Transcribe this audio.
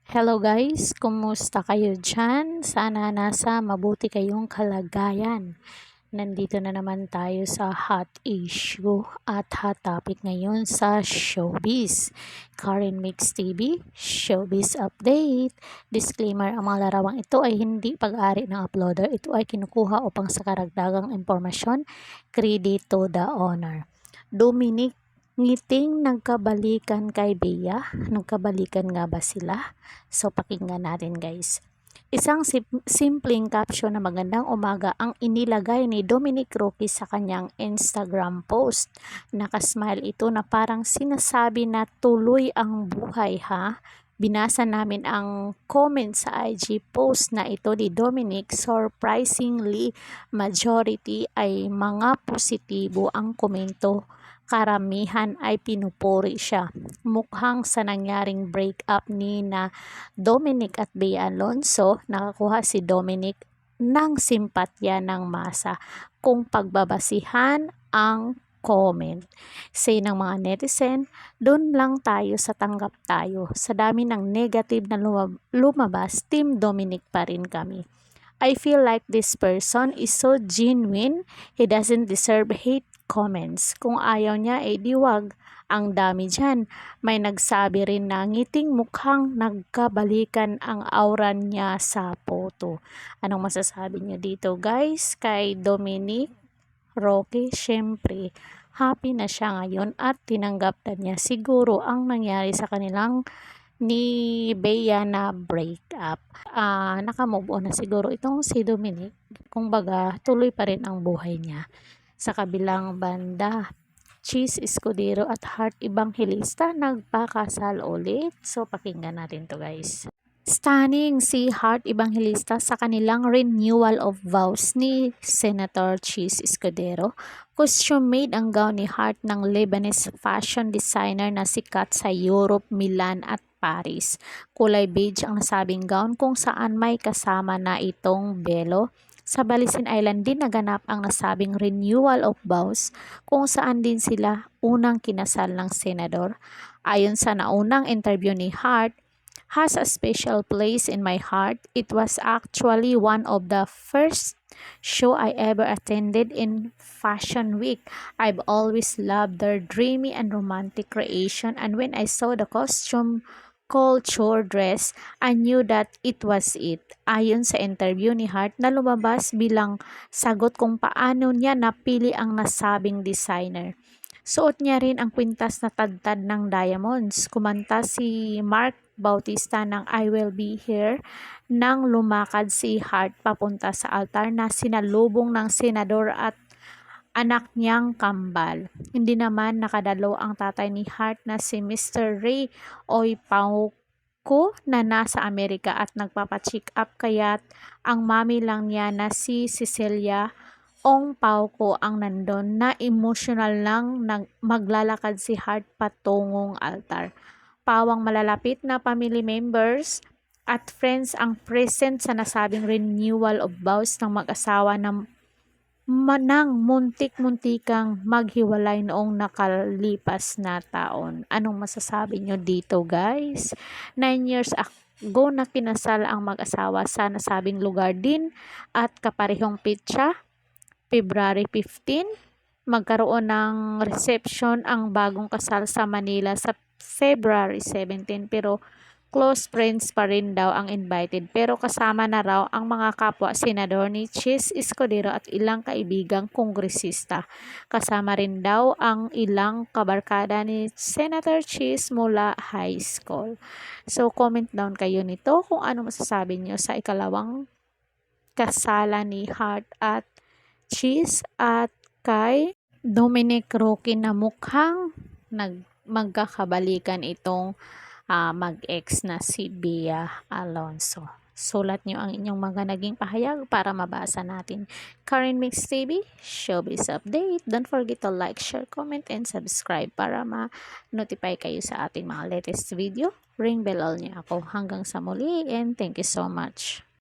Hello guys, kumusta kayo dyan? Sana nasa mabuti kayong kalagayan. Nandito na naman tayo sa hot issue at hot topic ngayon sa showbiz. Karen Mix TV, showbiz update. Disclaimer, ang mga larawang ito ay hindi pag-ari ng uploader. Ito ay kinukuha upang sa karagdagang impormasyon, credit to the owner. Dominic ngiting nagkabalikan kay Bea. Nagkabalikan nga ba sila? So pakinggan natin guys. Isang simpleng caption na magandang umaga ang inilagay ni Dominic Roque sa kanyang Instagram post. Nakasmile ito na parang sinasabi na tuloy ang buhay ha. Binasa namin ang comment sa IG post na ito ni Dominic. Surprisingly, majority ay mga positibo ang komento. Karamihan ay pinupuri siya. Mukhang sa nangyaring breakup ni na Dominic at Bea Alonzo, nakakuha si Dominic ng simpatya ng masa kung pagbabasihan ang comment. Say ng mga netizen, doon lang tayo sa tanggap tayo. Sa dami ng negative na lumabas, Team Dominic pa rin kami. I feel like this person is so genuine, he doesn't deserve hate comments. Kung ayaw niya, diwag. Ang dami dyan. May nagsabi rin na ngiting mukhang nagkabalikan ang aura niya sa photo. Anong masasabi niyo dito guys? Kay Dominic Roque, syempre, happy na siya ngayon at tinanggap na niya siguro ang nangyari sa kanilang ni Bea na breakup. Naka-move on na siguro itong si Dominic. Kung baga, tuloy pa rin ang buhay niya. Sa kabilang banda, Cheese Escudero at Heart Evangelista nagpakasal ulit. So, pakinggan natin to guys. Stunning si Heart Evangelista sa kanilang renewal of vows ni Senator Cheese Escudero. Costume made ang gown ni Heart ng Lebanese fashion designer na sikat sa Europe, Milan at Paris. Kulay beige ang nasabing gown kung saan may kasama na itong belo. Sa Balisin Island din naganap ang nasabing renewal of vows kung saan din sila unang kinasal ng senador. Ayon sa naunang interview ni Heart, has a special place in my heart. It was actually one of the first show I ever attended in Fashion Week. I've always loved their dreamy and romantic creation, and when I saw the costume culture dress, I knew that it was it. Ayon sa interview ni Hart na lumabas bilang sagot kung paano niya napili ang nasabing designer. Suot niya rin ang kwintas na tadtad ng diamonds. Kumanta si Mark Bautista ng I Will Be Here nang lumakad si Hart papunta sa altar na sinalubong ng senador at anak niyang kambal. Hindi naman nakadalo ang tatay ni Hart na si Mr. Ray Oy Pauco na nasa Amerika at nagpapacheck up kaya't ang mami lang niya na si Cecilia Ong Pauco ang nandun na emotional lang maglalakad si Hart patungong altar. Pawang malalapit na family members at friends ang present sa nasabing renewal of vows ng mag-asawa ng manang muntik-muntikang maghiwalay noong nakalipas na taon. Anong masasabi nyo dito guys? 9 years ago na kinasal ang mag-asawa sa nasabing lugar din at kaparehong pitsa, February 15, magkaroon ng reception ang bagong kasal sa Manila sa February 17 pero close friends pa rin daw ang invited pero kasama na raw ang mga kapwa senador ni Cheese Escudero at ilang kaibigang kongresista. Kasama rin daw ang ilang kabarkada ni Senator Cheese mula high school. So comment down kayo nito kung ano masasabi nyo sa ikalawang kasalan ni Hart at Cheese at kay Dominic Roque na mukhang magkakabalikan itong mag-ex na si Bea Alonzo. Sulat nyo ang inyong mga naging pahayag para mabasa natin. Karen Mix TV, Showbiz Update. Don't forget to like, share, comment, and subscribe para ma-notify kayo sa ating mga latest video. Ring bell all niyo ako. Hanggang sa muli and thank you so much.